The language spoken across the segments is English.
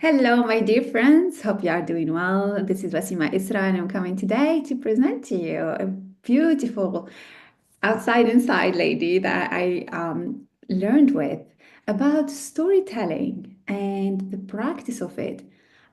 Hello, my dear friends. Hope you are doing well. This is Ouassima Issrae, and I'm coming today to present to you a beautiful outside inside lady that I learned with about storytelling and the practice of it.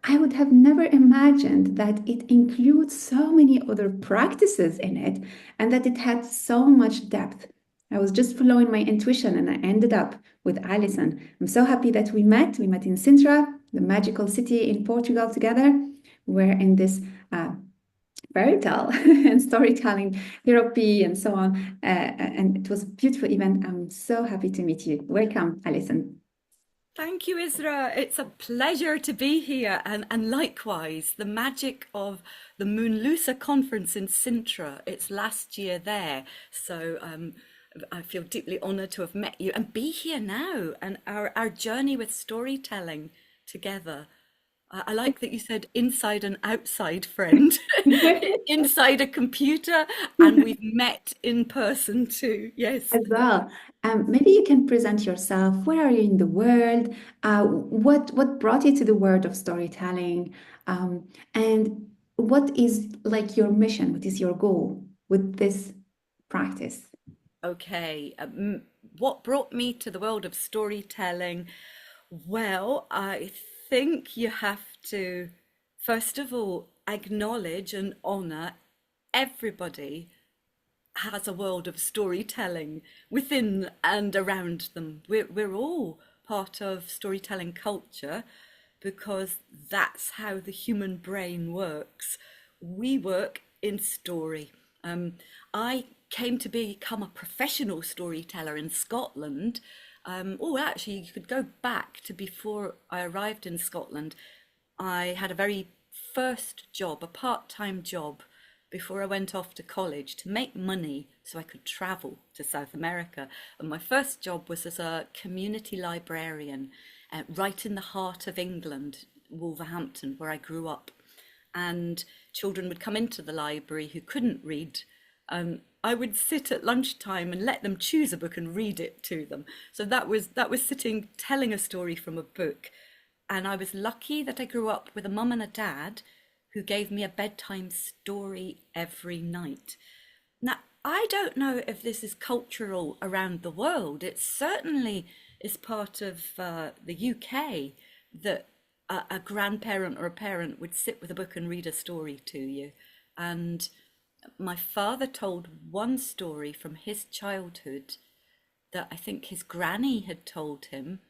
I would have never imagined that it includes so many other practices in it and that it had so much depth. I was just following my intuition and I ended up with Alison. I'm so happy that we met. We met in Sintra, the magical city in Portugal together. We're in this fairy tale and storytelling therapy and so on. And it was a beautiful event. I'm so happy to meet you. Welcome, Alison. Thank you, Isra. It's a pleasure to be here. And likewise, the magic of the Moonlusa conference in Sintra, it's last year there. So I feel deeply honoured to have met you and be here now and our journey with storytelling together. I like that you said inside and outside friend, inside a computer, and we've met in person too. Yes. As well. Maybe you can present yourself. Where are you in the world? What brought you to the world of storytelling? And what is like your mission? What is your goal with this practice? Okay. What brought me to the world of storytelling? Well, I think you have to, first of all, acknowledge and honor everybody has a world of storytelling within and around them. We're all part of storytelling culture because that's how the human brain works. We work in story. I came to become a professional storyteller in Scotland. Actually, you could go back to before I arrived in Scotland. I had a very first job, a part-time job, before I went off to college to make money so I could travel to South America. And my first job was as a community librarian right in the heart of England, Wolverhampton, where I grew up. And children would come into the library who couldn't read. I would sit at lunchtime and let them choose a book and read it to them. So that was sitting telling a story from a book. And I was lucky that I grew up with a mum and a dad who gave me a bedtime story every night. Now, I don't know if this is cultural around the world. It certainly is part of the UK that a grandparent or a parent would sit with a book and read a story to you. And my father told one story from his childhood that I think his granny had told him,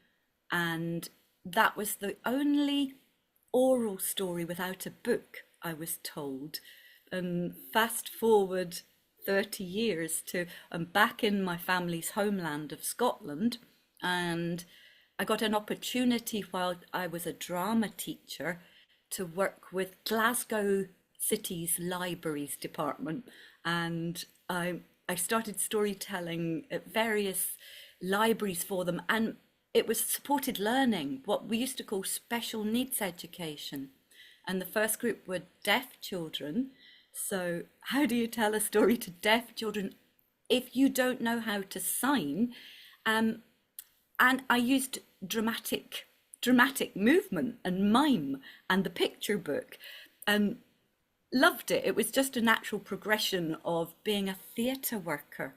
and that was the only oral story without a book, I was told. And fast forward 30 years to I'm back in my family's homeland of Scotland, and I got an opportunity while I was a drama teacher to work with Glasgow City's libraries department, and I started storytelling at various libraries for them, and it was supported learning, what we used to call special needs education. And the first group were deaf children. So, how do you tell a story to deaf children if you don't know how to sign? Um, and I used dramatic movement and mime and the picture book, and loved it. It was just a natural progression of being a theatre worker.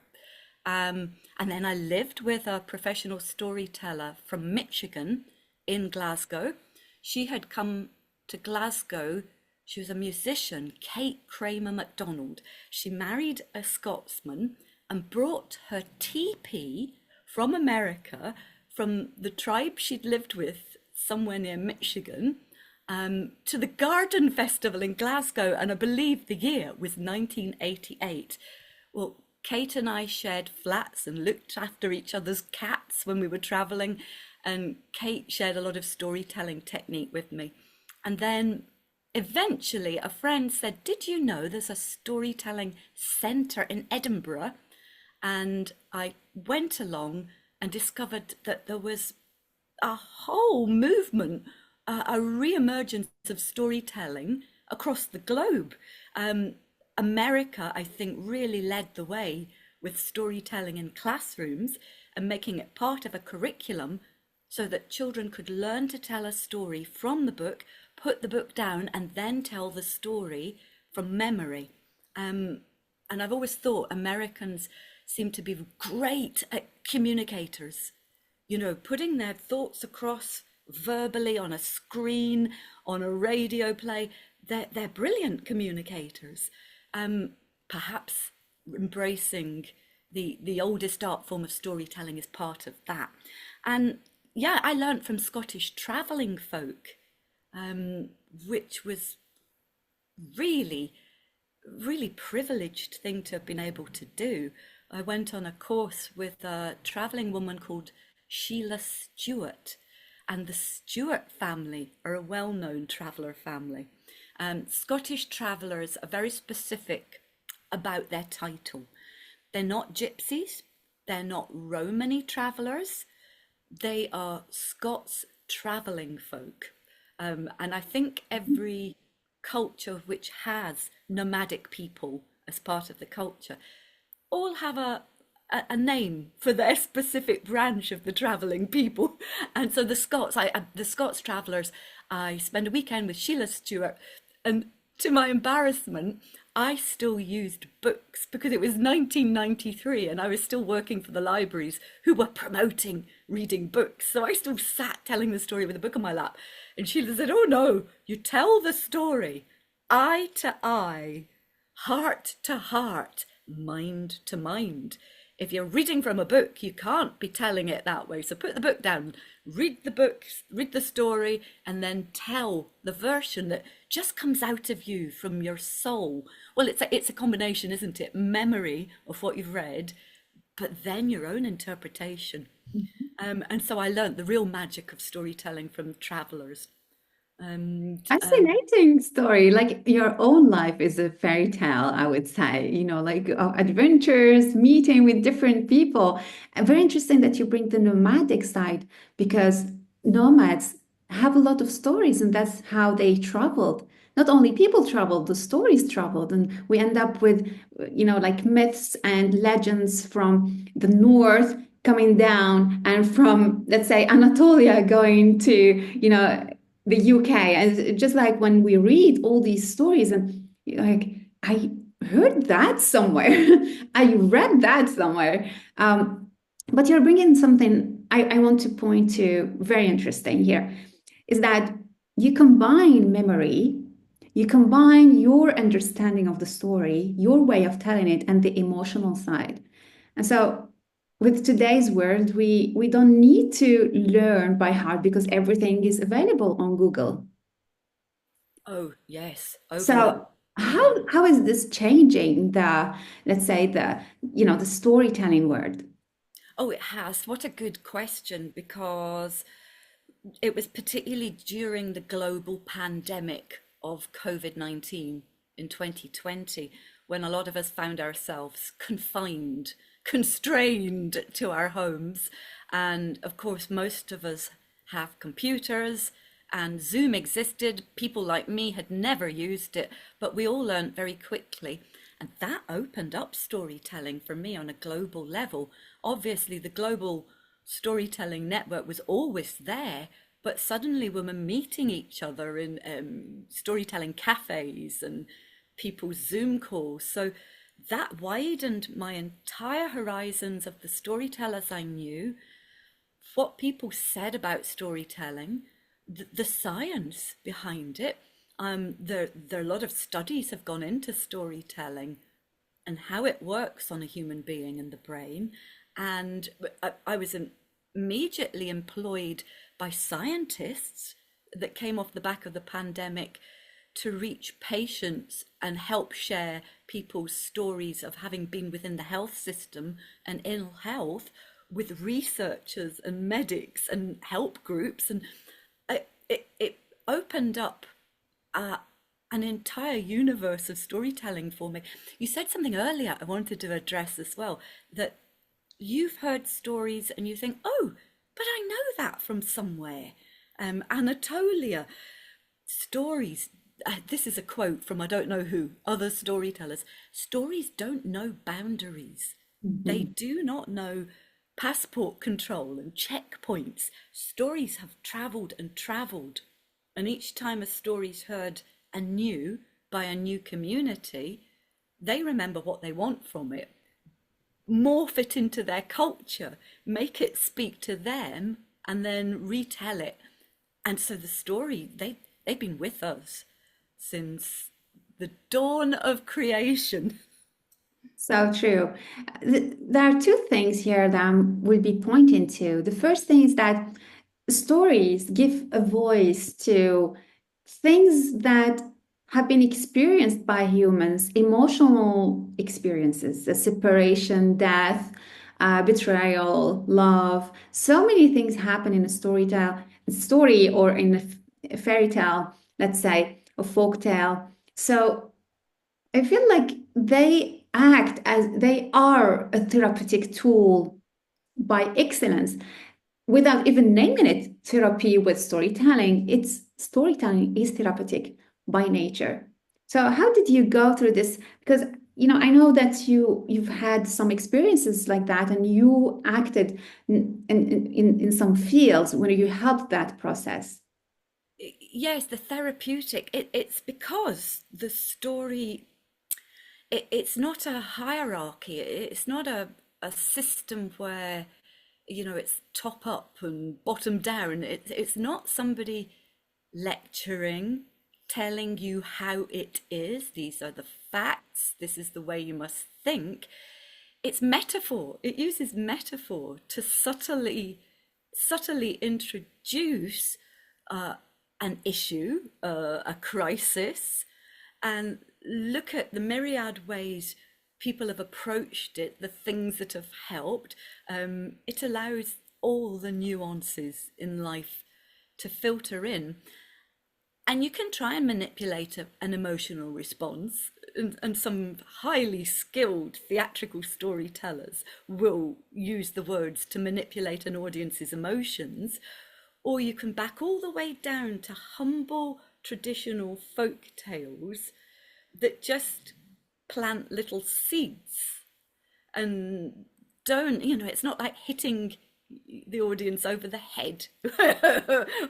And then I lived with a professional storyteller from Michigan in Glasgow. She had come to Glasgow. She was a musician, Kate Kramer MacDonald. She married a Scotsman and brought her teepee from America, from the tribe she'd lived with somewhere near Michigan, to the Garden Festival in Glasgow. And I believe the year was 1988. Well, Kate and I shared flats and looked after each other's cats when we were traveling. And Kate shared a lot of storytelling technique with me. And then eventually a friend said, "Did you know there's a storytelling centre in Edinburgh?" And I went along and discovered that there was a whole movement, a re-emergence of storytelling across the globe. America, I think, really led the way with storytelling in classrooms and making it part of a curriculum so that children could learn to tell a story from the book, put the book down, and then tell the story from memory. And I've always thought Americans seem to be great at communicators, you know, putting their thoughts across verbally on a screen, on a radio play. They're brilliant communicators. Perhaps embracing the oldest art form of storytelling is part of that. And yeah, I learned from Scottish travelling folk, which was really, really privileged thing to have been able to do. I went on a course with a travelling woman called Sheila Stewart, and the Stewart family are a well-known traveller family. Scottish travellers are very specific about their title. They're not gypsies, they're not Romany travellers, they are Scots travelling folk. And I think every culture which has nomadic people as part of the culture all have a name for their specific branch of the travelling people. And so the Scots travellers, I spent a weekend with Sheila Stewart, and to my embarrassment, I still used books because it was 1993 and I was still working for the libraries who were promoting reading books. So I still sat telling the story with a book on my lap. And Sheila said, "Oh no, you tell the story eye to eye, heart to heart, mind to mind. If you're reading from a book, you can't be telling it that way. So put the book down, read the book, read the story, and then tell the version that just comes out of you from your soul." Well, it's a combination, isn't it? Memory of what you've read, but then your own interpretation. And so I learned the real magic of storytelling from travelers. And Fascinating story. Like your own life is a fairy tale, I would say, you know, like adventures, meeting with different people. And very interesting that you bring the nomadic side because nomads have a lot of stories, and that's how they traveled. Not only people traveled, the stories traveled, and we end up with, you know, like myths and legends from the north coming down, and from, let's say, Anatolia going to, you know, the UK. And just like when we read all these stories, and like, I heard that somewhere, I read that somewhere. But you're bringing something I want to point to very interesting here is that you combine memory, you combine your understanding of the story, your way of telling it, and the emotional side. And so with today's world, we don't need to learn by heart because everything is available on Google. oh yes, over. So how is this changing the, let's say, the, you know, the storytelling world? Oh, it has. What a good question, because it was particularly during the global pandemic of COVID-19 in 2020 when a lot of us found ourselves confined, constrained to our homes. And of course, most of us have computers and Zoom existed. People like me had never used it, but we all learned very quickly. And that opened up storytelling for me on a global level. Obviously, the global storytelling network was always there, but suddenly we were meeting each other in storytelling cafes and people's Zoom calls. So that widened my entire horizons of the storytellers I knew, what people said about storytelling, the science behind it. There are a lot of studies have gone into storytelling and how it works on a human being and the brain. And I was immediately employed by scientists that came off the back of the pandemic to reach patients and help share people's stories of having been within the health system and ill health with researchers and medics and help groups. And it opened up an entire universe of storytelling for me. You said something earlier I wanted to address as well, that you've heard stories and you think, oh, but I know that from somewhere. Anatolia, stories. This is a quote from I don't know who, other storytellers. Stories don't know boundaries. They Mhm. do not know passport control and checkpoints. Stories have travelled and travelled, and each time a story's heard anew by a new community, they remember what they want from it, morph it into their culture, make it speak to them, and then retell it. And so the story, they've been with us since the dawn of creation. So true. There are two things here that we'll be pointing to. The first thing is that stories give a voice to things that have been experienced by humans, emotional experiences, the separation, death, betrayal, love. So many things happen in a story or in a fairy tale, let's say, a folk tale. So I feel like they act as they are a therapeutic tool by excellence without even naming it therapy with storytelling. It's storytelling is therapeutic by nature. So how did you go through this? Because I know that you've had some experiences like that, and you acted in some fields where you helped that process. Yes, the therapeutic, it's because the story, it's not a hierarchy, it's not a system where, it's top up and bottom down. It's not somebody lecturing, telling you how it is. These are the facts. This is the way you must think. It's metaphor. It uses metaphor to subtly introduce an issue, a crisis, and look at the myriad ways people have approached it, the things that have helped. It allows all the nuances in life to filter in. And you can try and manipulate an emotional response, and some highly skilled theatrical storytellers will use the words to manipulate an audience's emotions, or you can back all the way down to humble traditional folk tales that just plant little seeds and don't, it's not like hitting the audience over the head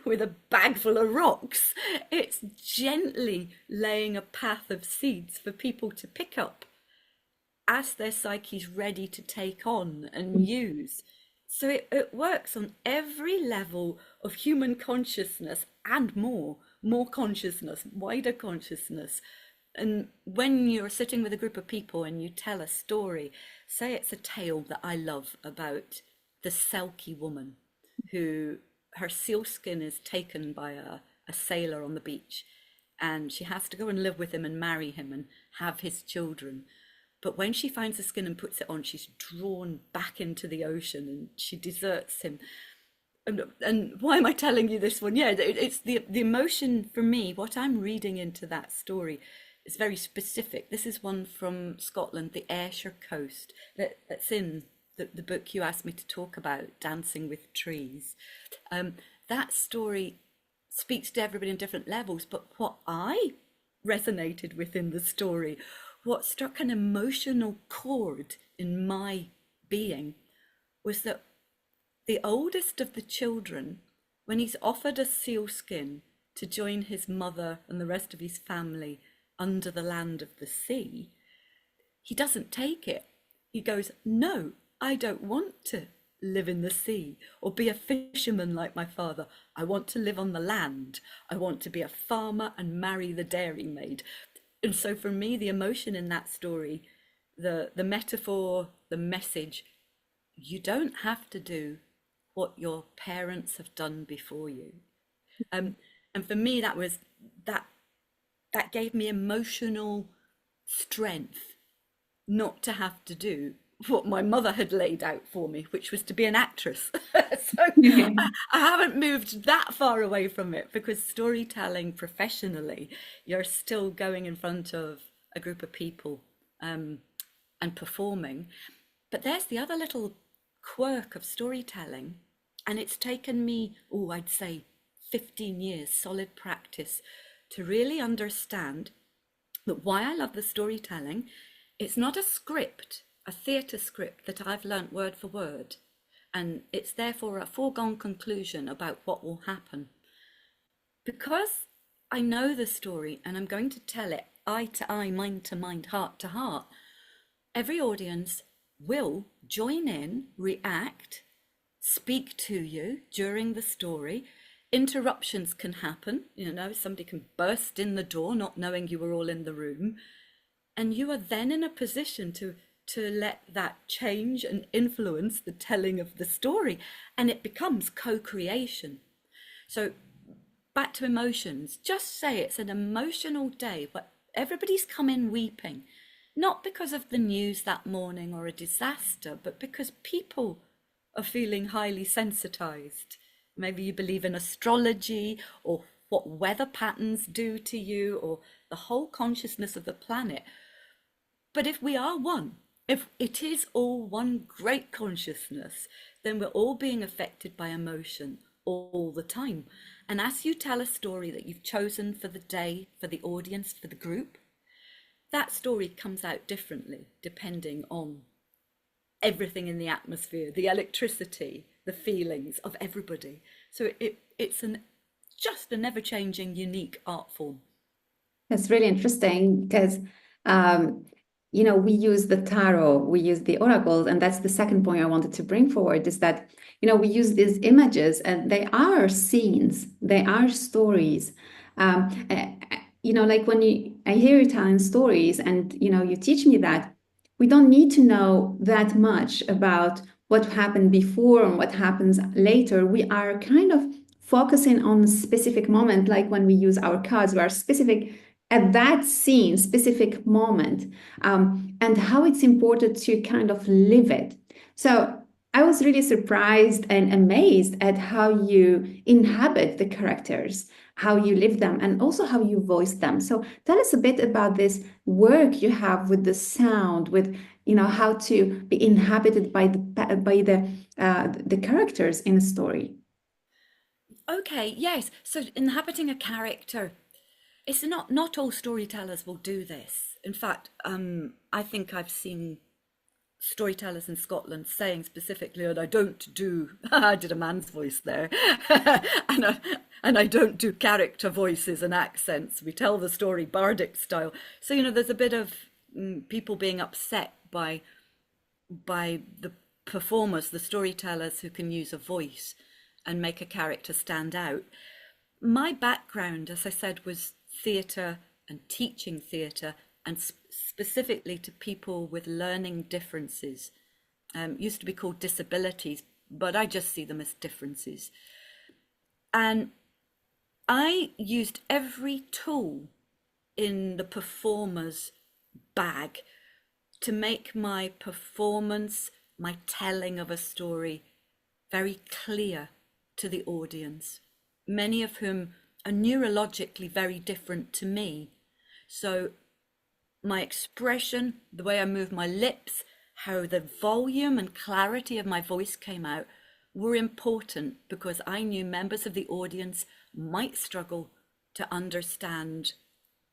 with a bag full of rocks. It's gently laying a path of seeds for people to pick up as their psyche's ready to take on and use. So it works on every level of human consciousness and more consciousness, wider consciousness. And when you're sitting with a group of people and you tell a story, say it's a tale that I love about the Selkie woman who her sealskin is taken by a sailor on the beach, and she has to go and live with him and marry him and have his children. But when she finds the skin and puts it on, she's drawn back into the ocean and she deserts him. And why am I telling you this one? Yeah, it's the emotion for me. What I'm reading into that story is very specific. This is one from Scotland, the Ayrshire coast, that's in the book you asked me to talk about, Dancing with Trees. That story speaks to everybody on different levels, but what I resonated with in the story, what struck an emotional chord in my being, was that the oldest of the children, when he's offered a sealskin to join his mother and the rest of his family under the land of the sea, he doesn't take it. He goes, "No, I don't want to live in the sea or be a fisherman like my father. I want to live on the land. I want to be a farmer and marry the dairymaid." And so for me, the emotion in that story, the metaphor, the message, you don't have to do what your parents have done before you. And for me, that gave me emotional strength not to have to do what my mother had laid out for me, which was to be an actress. So I haven't moved that far away from it, because storytelling professionally, you're still going in front of a group of people and performing. But there's the other little quirk of storytelling, and it's taken me, I'd say 15 years solid practice to really understand that why I love the storytelling. It's not a script, a theatre script that I've learnt word for word. and it's therefore a foregone conclusion about what will happen. Because I know the story and I'm going to tell it eye to eye, mind to mind, heart to heart, every audience will join in, react, speak to you during the story. Interruptions can happen. Somebody can burst in the door not knowing you were all in the room. And you are then in a position to let that change and influence the telling of the story. And it becomes co-creation. So back to emotions, just say it's an emotional day, but everybody's come in weeping, not because of the news that morning or a disaster, but because people are feeling highly sensitized. Maybe you believe in astrology or what weather patterns do to you or the whole consciousness of the planet. But if we are one, if it is all one great consciousness, then we're all being affected by emotion all the time. And as you tell a story that you've chosen for the day, for the audience, for the group, that story comes out differently depending on everything in the atmosphere, the electricity, the feelings of everybody. So it's just an ever-changing, unique art form. That's really interesting because, um, we use the tarot, we use the oracles, and that's the second point I wanted to bring forward is that, we use these images and they are scenes, they are stories. Like I hear you telling stories and, you teach me that we don't need to know that much about what happened before and what happens later. We are kind of focusing on a specific moment, like when we use our cards, we are specific at that scene, specific moment, and how it's important to kind of live it. So I was really surprised and amazed at how you inhabit the characters, how you live them, and also how you voice them. So tell us a bit about this work you have with the sound, with how to be inhabited by the characters in a story. Okay, yes. So inhabiting a character, it's not all storytellers will do this. In fact, I think I've seen storytellers in Scotland saying specifically, and I don't do, I did a man's voice there, and I don't do character voices and accents. We tell the story bardic style. So, there's a bit of people being upset by the performers, the storytellers who can use a voice and make a character stand out. My background, as I said, was theatre and teaching theatre, and specifically to people with learning differences. Used to be called disabilities, but I just see them as differences. And I used every tool in the performer's bag to make my performance, my telling of a story, very clear to the audience, many of whom are neurologically very different to me. So my expression, the way I move my lips, how the volume and clarity of my voice came out were important because I knew members of the audience might struggle to understand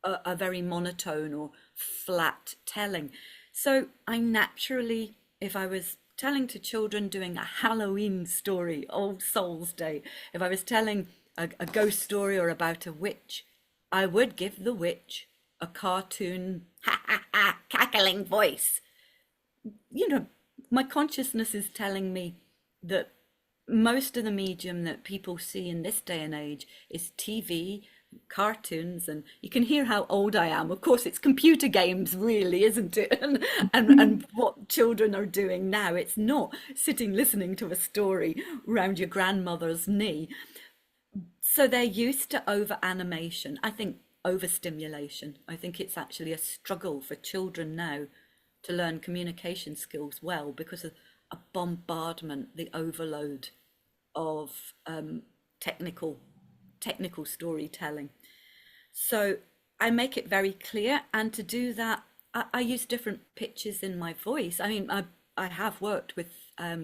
a very monotone or flat telling. So I naturally, if I was telling to children doing a Halloween story, All Souls Day, if I was telling a ghost story or about a witch, I would give the witch a cartoon, ha ha ha, cackling voice. My consciousness is telling me that most of the medium that people see in this day and age is TV, cartoons, and you can hear how old I am. Of course, it's computer games, really, isn't it? And what children are doing now, it's not sitting listening to a story round your grandmother's knee. So they're used to over animation. I think overstimulation. I think it's actually a struggle for children now to learn communication skills well because of a bombardment, the overload of technical storytelling. So I make it very clear, and to do that, I use different pitches in my voice. I mean, I have worked with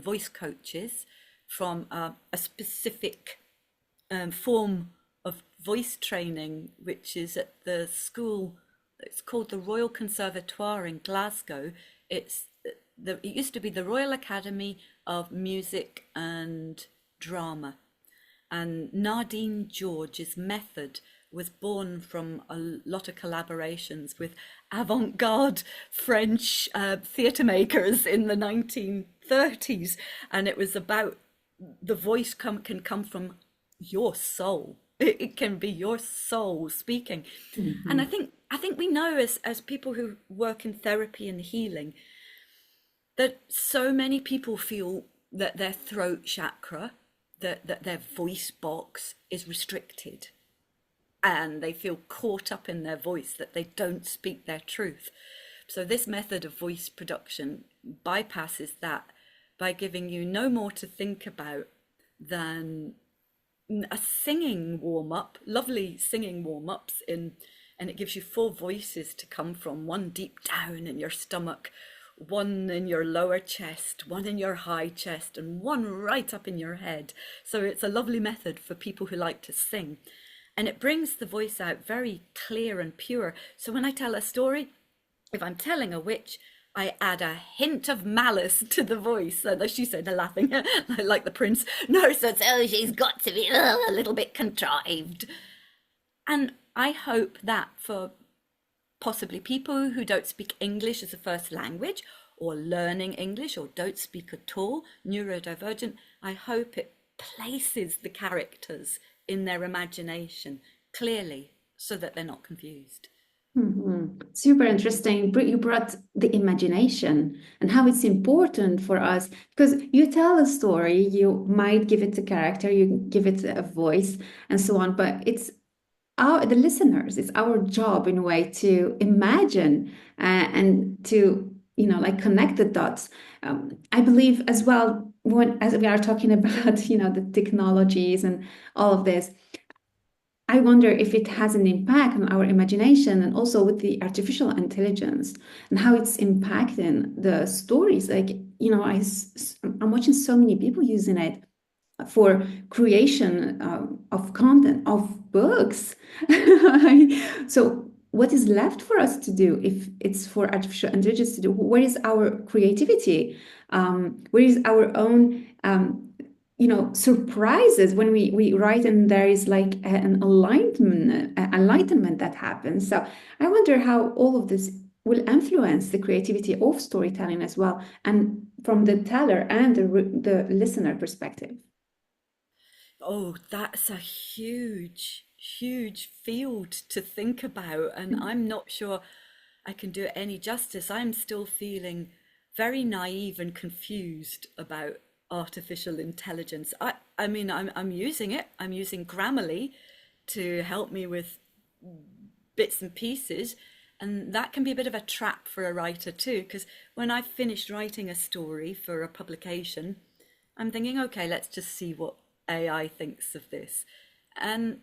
voice coaches from a specific form of voice training, which is at the school. It's called the Royal Conservatoire in Glasgow. It's it used to be the Royal Academy of Music and Drama. And Nadine George's method was born from a lot of collaborations with avant-garde French theatre makers in the 1930s. And it was about the voice can come from your soul. It can be your soul speaking. And Mhm. I think we know as people who work in therapy and healing that so many people feel that their throat chakra, that their voice box is restricted, and they feel caught up in their voice, that they don't speak their truth. So this method of voice production bypasses that by giving you no more to think about than a singing warm up, lovely singing warm ups in, and it gives you four voices to come from: one deep down in your stomach, one in your lower chest, one in your high chest, and one right up in your head. So it's a lovely method for people who like to sing. And it brings the voice out very clear and pure. So when I tell a story, if I'm telling a witch, I add a hint of malice to the voice. So she said, laughing, like the prince, no, so she's got to be a little bit contrived. And I hope that for possibly people who don't speak English as a first language, or learning English, or don't speak at all, neurodivergent, I hope it places the characters in their imagination clearly so that they're not confused. Super interesting. You brought the imagination and how it's important for us because you tell a story, you might give it a character, you give it a voice, and so on. But it's the listeners. It's our job in a way to imagine and to like connect the dots. I believe as well when as we are talking about the technologies and all of this. I wonder if it has an impact on our imagination and also with the artificial intelligence and how it's impacting the stories. Like, I'm watching so many people using it for creation of content, of books. So, what is left for us to do if it's for artificial intelligence to do? Where is our creativity? Where is our own surprises when we write and there is like an enlightenment that happens. So I wonder how all of this will influence the creativity of storytelling as well, and from the teller and the listener perspective. Oh, that's a huge, huge field to think about, and I'm not sure I can do it any justice. I'm still feeling very naive and confused about artificial intelligence. I mean, I'm using it. I'm using Grammarly to help me with bits and pieces, and that can be a bit of a trap for a writer too, because when I've finished writing a story for a publication, I'm thinking, okay, let's just see what AI thinks of this. And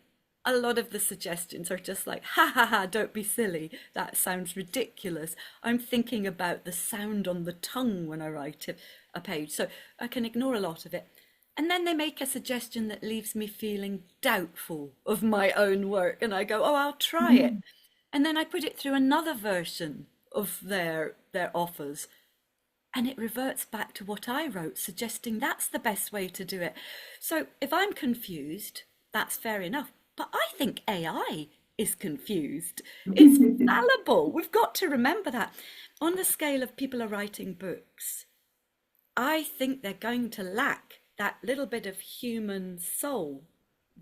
a lot of the suggestions are just like, ha ha ha, don't be silly. That sounds ridiculous. I'm thinking about the sound on the tongue when I write a page. So I can ignore a lot of it. And then they make a suggestion that leaves me feeling doubtful of my own work. And I go, oh, I'll try it. And then I put it through another version of their offers. And it reverts back to what I wrote, suggesting that's the best way to do it. So if I'm confused, that's fair enough. But I think AI is confused. It's fallible. We've got to remember that. On the scale of people are writing books, I think they're going to lack that little bit of human soul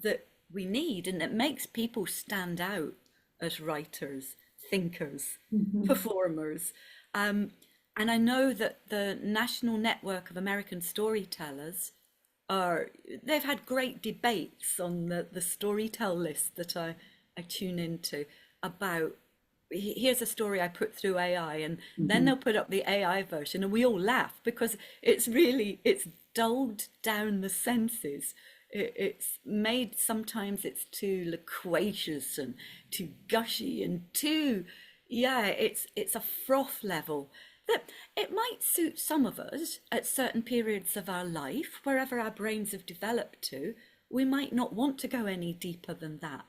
that we need and that makes people stand out as writers, thinkers, performers. And I know that the National Network of American Storytellers they've had great debates on the Storytell list that I tune into about, here's a story I put through AI, and then they'll put up the AI version and we all laugh because it's dulled down the senses. It's made, sometimes it's too loquacious and too gushy and too, yeah, it's a froth level that it might suit some of us at certain periods of our life, wherever our brains have developed to. We might not want to go any deeper than that.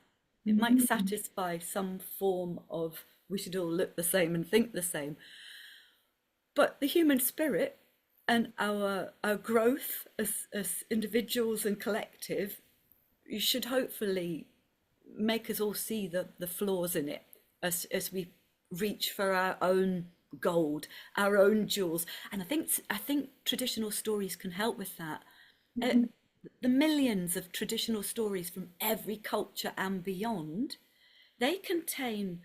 It might satisfy some form of we should all look the same and think the same. But the human spirit and our growth as individuals and collective, you should hopefully make us all see the flaws in it as we reach for our own gold, our own jewels. And I think traditional stories can help with that. Uh, Mhm. the millions of traditional stories from every culture and beyond, they contain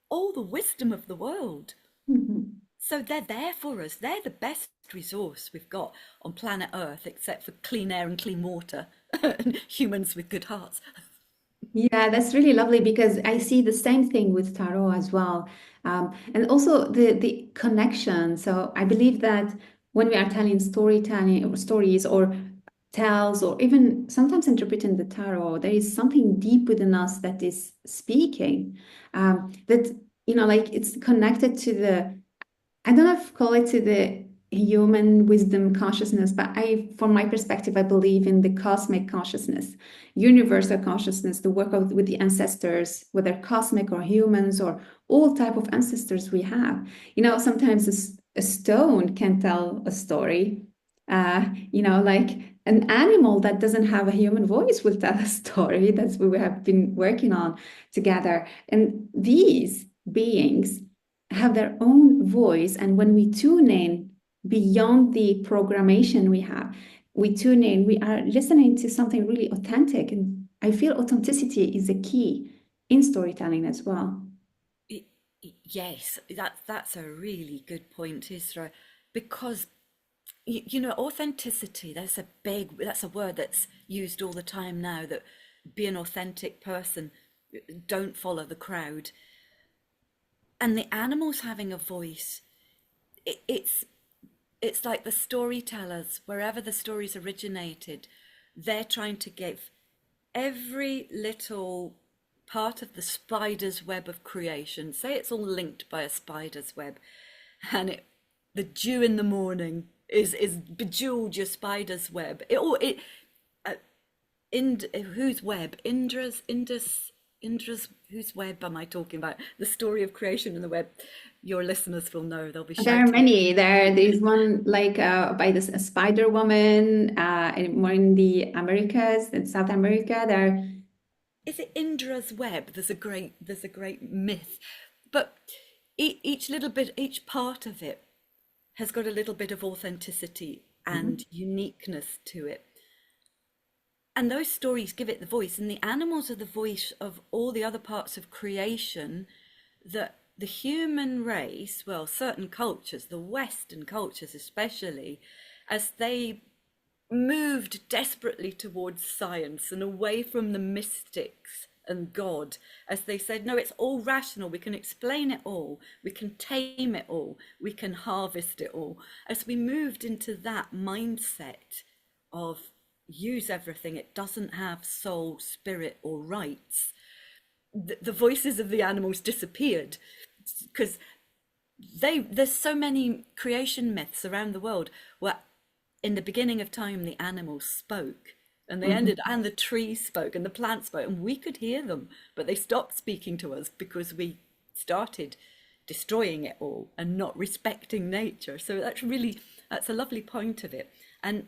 all the wisdom of the world. Mhm. So they're there for us. They're the best resource we've got on planet Earth, except for clean air and clean water and humans with good hearts. Yeah, that's really lovely because I see the same thing with tarot as well. And also the connection. So I believe that when we are telling storytelling or stories or tells or even sometimes interpreting the tarot, there is something deep within us that is speaking. That, like it's connected to I don't know if call it to the human wisdom consciousness, but from my perspective, I believe in the cosmic consciousness, universal consciousness, the work with the ancestors, whether cosmic or humans or all type of ancestors we have. Sometimes a stone can tell a story. Like an animal that doesn't have a human voice will tell a story. That's what we have been working on together. And these beings have their own voice. And when we tune in beyond the programmation we tune in, we are listening to something really authentic. And I feel authenticity is a key in storytelling as well. Yes, that's a really good point, Isra, because authenticity, that's a word that's used all the time now, that be an authentic person, don't follow the crowd. And the animals having a voice, it, it's it's like the storytellers, wherever the stories originated, they're trying to give every little part of the spider's web of creation. Say it's all linked by a spider's web, and the dew in the morning is bejeweled your spider's web. Uh, whose web? Indra's whose web am I talking about? The story of creation in the web. Your listeners will know. They'll be There are shouting. many. There's one like by this a Spider Woman, more in the Americas, in South America. There, Is it Indra's web? There's a great myth, but each little bit, each part of it has got a little bit of authenticity and uniqueness to it. And those stories give it the voice, and the animals are the voice of all the other parts of creation that the human race, well, certain cultures, the Western cultures especially, as they moved desperately towards science and away from the mystics and God, as they said, no, it's all rational, we can explain it all, we can tame it all, we can harvest it all. As we moved into that mindset of use everything, it doesn't have soul, spirit, or rights, the voices of the animals disappeared because there's so many creation myths around the world where in the beginning of time the animals spoke, and they Mhm. ended, and the trees spoke and the plants spoke, and we could hear them, but they stopped speaking to us because we started destroying it all and not respecting nature. So that's a lovely point of it. And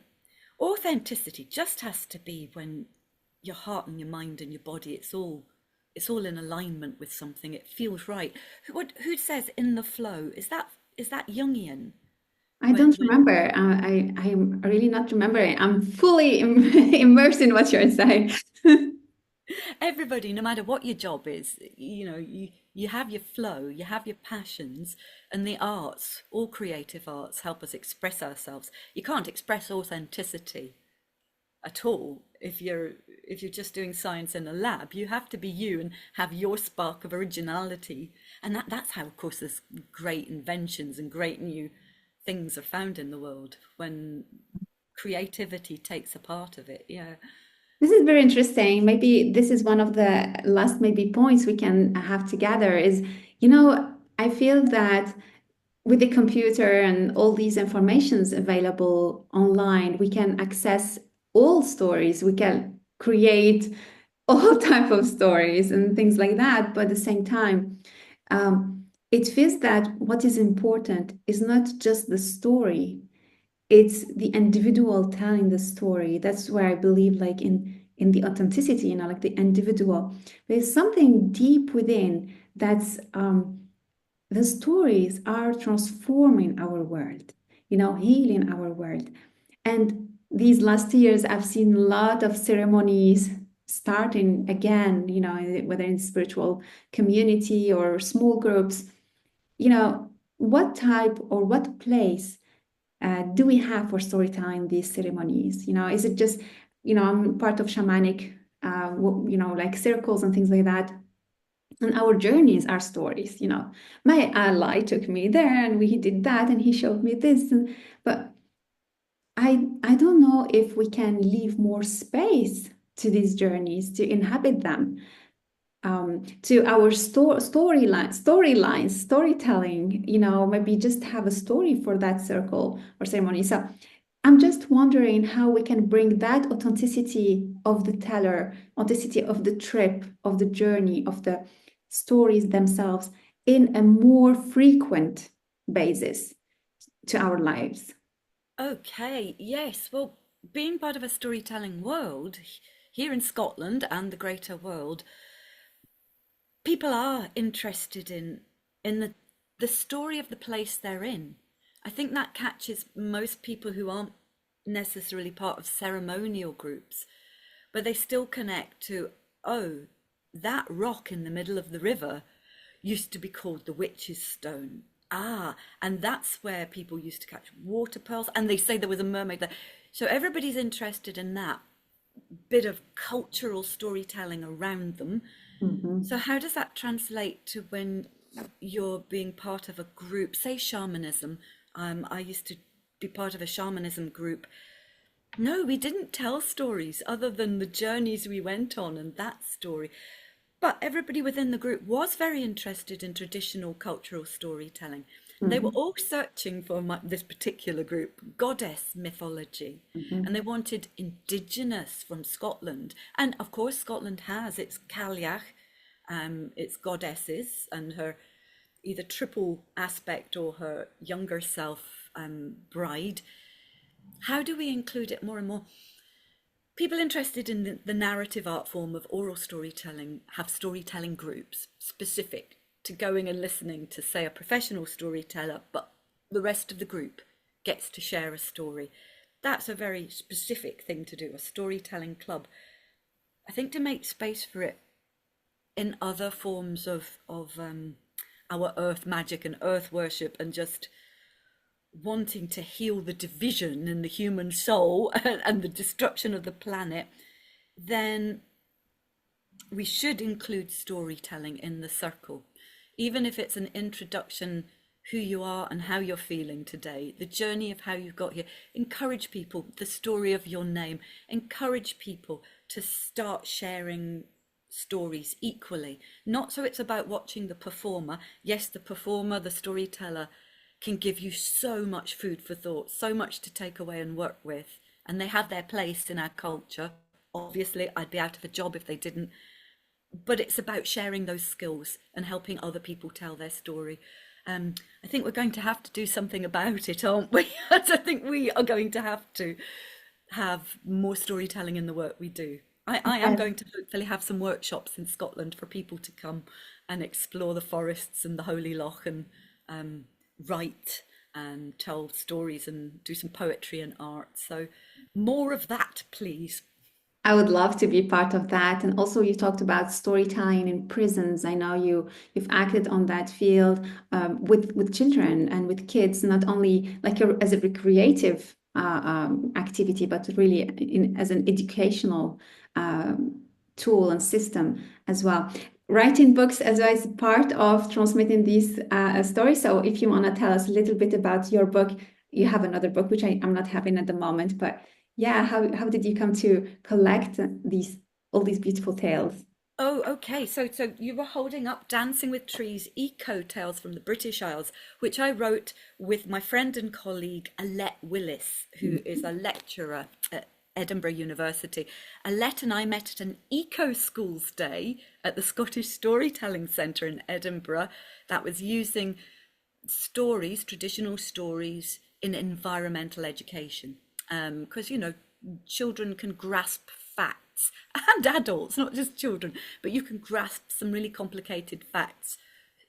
authenticity just has to be when your heart and your mind and your body, it's all in alignment with something. It feels right. Who says in the flow? Is that Jungian? I When don't remember. I'm really not remembering. I'm fully immersed in what you're saying. everybody, no matter what your job is, you have your flow, you have your passions, and the arts, all creative arts, help us express ourselves. You can't express authenticity at all if you're just doing science in a lab. You have to be you and have your spark of originality, and that's how, of course, there's great inventions and great new things are found in the world, when creativity takes a part of it. Yeah. This is very interesting. Maybe this is one of the last maybe points we can have together is, I feel that with the computer and all these informations available online, we can access all stories. We can create all type of stories and things like that. But at the same time, it feels that what is important is not just the story, it's the individual telling the story. That's where I believe, like in the authenticity, like the individual. There's something deep within that's the stories are transforming our world, healing our world. And these last years, I've seen a lot of ceremonies starting again, whether in spiritual community or small groups. What type or what place do we have for storytelling these ceremonies? Is it just, I'm part of shamanic, like circles and things like that. And our journeys are stories. My ally took me there and we did that and he showed me this. But I don't know if we can leave more space to these journeys to inhabit them, to our storytelling, maybe just have a story for that circle or ceremony. So I'm just wondering how we can bring that authenticity of the teller, authenticity of the trip, of the journey, of the stories themselves in a more frequent basis to our lives. Okay, yes. Well, being part of a storytelling world here in Scotland and the greater world, people are interested in the story of the place they're in. I think that catches most people who aren't necessarily part of ceremonial groups, but they still connect to, oh, that rock in the middle of the river used to be called the Witch's Stone. Ah, and that's where people used to catch water pearls, and they say there was a mermaid there. So everybody's interested in that bit of cultural storytelling around them. So Mhm. how does that translate to when you're being part of a group, say shamanism? I used to be part of a shamanism group. No, we didn't tell stories other than the journeys we went on and that story. But everybody within the group was very interested in traditional cultural storytelling. And they were Mhm. all searching for this particular group, goddess mythology. And they Mhm. wanted indigenous from Scotland. And of course, Scotland has its Cailleach, its goddesses, and her either triple aspect or her younger self, bride. How do we include it more and more? People interested in the narrative art form of oral storytelling have storytelling groups specific to going and listening to, say, a professional storyteller, but the rest of the group gets to share a story. That's a very specific thing to do, a storytelling club. I think to make space for it in other forms of our earth magic and earth worship and just wanting to heal the division in the human soul and the destruction of the planet, then we should include storytelling in the circle, even if it's an introduction, who you are and how you're feeling today, the journey of how you got here. Encourage people, the story of your name. Encourage people to start sharing stories equally. Not so it's about watching the performer. Yes, the performer, the storyteller can give you so much food for thought, so much to take away and work with. And they have their place in our culture. Obviously, I'd be out of a job if they didn't, but it's about sharing those skills and helping other people tell their story. I think we're going to have to do something about it, aren't we? I think we are going to have to have more storytelling in the work we do. I am Yes. going to hopefully have some workshops in Scotland for people to come and explore the forests and the Holy Loch and write and tell stories and do some poetry and art. So more of that, please. I would love to be part of that. And also, you talked about storytelling in prisons. I know you've acted on that field with children and with kids, not only like as a recreative activity, but really as an educational tool and system as well. Writing books as well as part of transmitting these stories. So, if you want to tell us a little bit about your book, you have another book which I'm not having at the moment, but yeah, how did you come to collect all these beautiful tales? Oh, okay. So you were holding up Dancing with Trees Eco Tales from the British Isles, which I wrote with my friend and colleague Alette Willis, who is a lecturer at Edinburgh University. Alette and I met at an Eco Schools Day at the Scottish Storytelling Centre in Edinburgh that was using stories, traditional stories, in environmental education. Because, children can grasp facts, and adults, not just children, but you can grasp some really complicated facts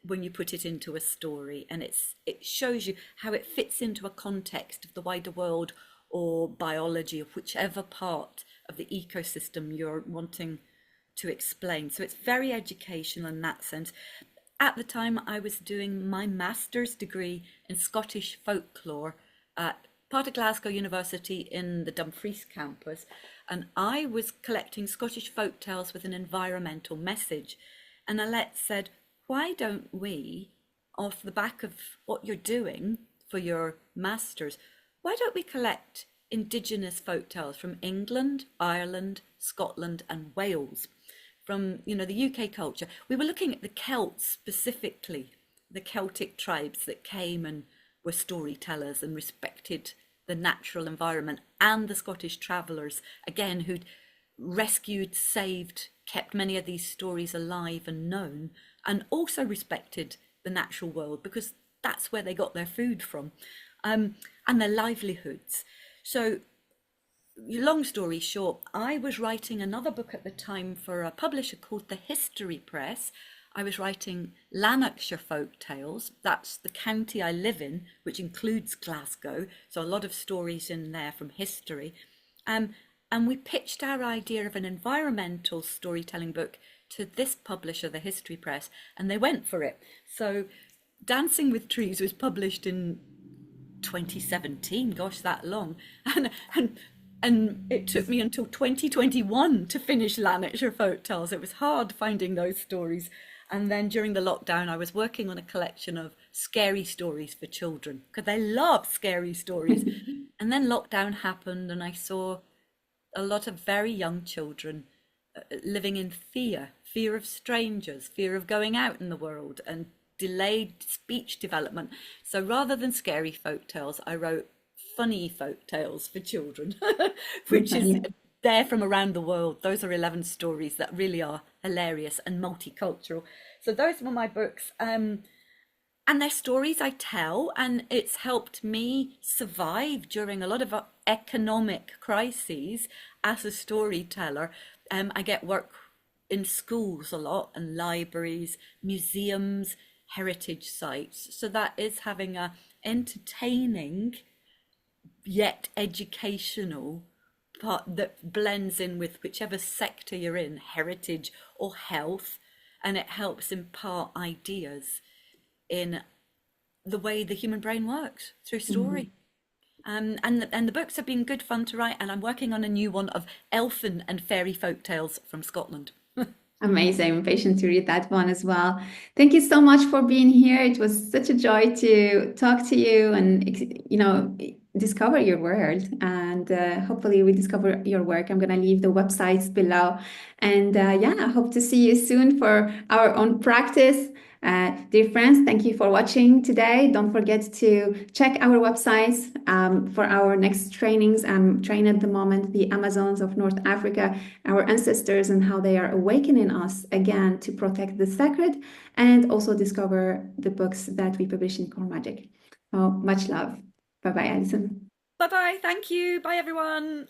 when you put it into a story, and it shows you how it fits into a context of the wider world or biology or whichever part of the ecosystem you're wanting to explain. So it's very educational in that sense. At the time, I was doing my master's degree in Scottish folklore at part of Glasgow University in the Dumfries campus, and I was collecting Scottish folk tales with an environmental message. And Alette said, why don't we, off the back of what you're doing for your master's, why don't we collect Indigenous folk tales from England, Ireland, Scotland, and Wales, from the UK culture? We were looking at the Celts specifically, the Celtic tribes that came and were storytellers and respected the natural environment, and the Scottish travellers, again, who'd rescued, saved, kept many of these stories alive and known, and also respected the natural world because that's where they got their food from, and their livelihoods. So, long story short, I was writing another book at the time for a publisher called The History Press. I was writing Lanarkshire folk tales. That's the county I live in, which includes Glasgow. So a lot of stories in there from history. And we pitched our idea of an environmental storytelling book to this publisher, The History Press, and they went for it. So Dancing with Trees was published in 2017, gosh, that long. And it took me until 2021 to finish Lanarkshire folk tales. It was hard finding those stories. And then during the lockdown, I was working on a collection of scary stories for children because they love scary stories. And then lockdown happened, and I saw a lot of very young children living in fear of strangers, fear of going out in the world, and delayed speech development. So rather than scary folk tales, I wrote funny folk tales for children, which is there from around the world. Those are 11 stories that really are hilarious and multicultural. So those were my books. And they're stories I tell, and it's helped me survive during a lot of economic crises as a storyteller. I get work in schools a lot, and libraries, museums, heritage sites. So that is having a entertaining yet educational part that blends in with whichever sector you're in, heritage or health, and it helps impart ideas in the way the human brain works through story. And the books have been good fun to write, and I'm working on a new one of elfin and fairy folk tales from Scotland. Amazing. I'm patient to read that one as well. Thank you so much for being here. It was such a joy to talk to you and, discover your world. And hopefully we discover your work. I'm going to leave the websites below. And yeah, I hope to see you soon for our own practice. Dear friends, thank you for watching today. Don't forget to check our websites for our next trainings. I'm training at the moment the Amazons of North Africa, our ancestors, and how they are awakening us again to protect the sacred, and also discover the books that we publish in Core Magic. So much love. Bye bye, Alison. Bye bye. Thank you. Bye, everyone.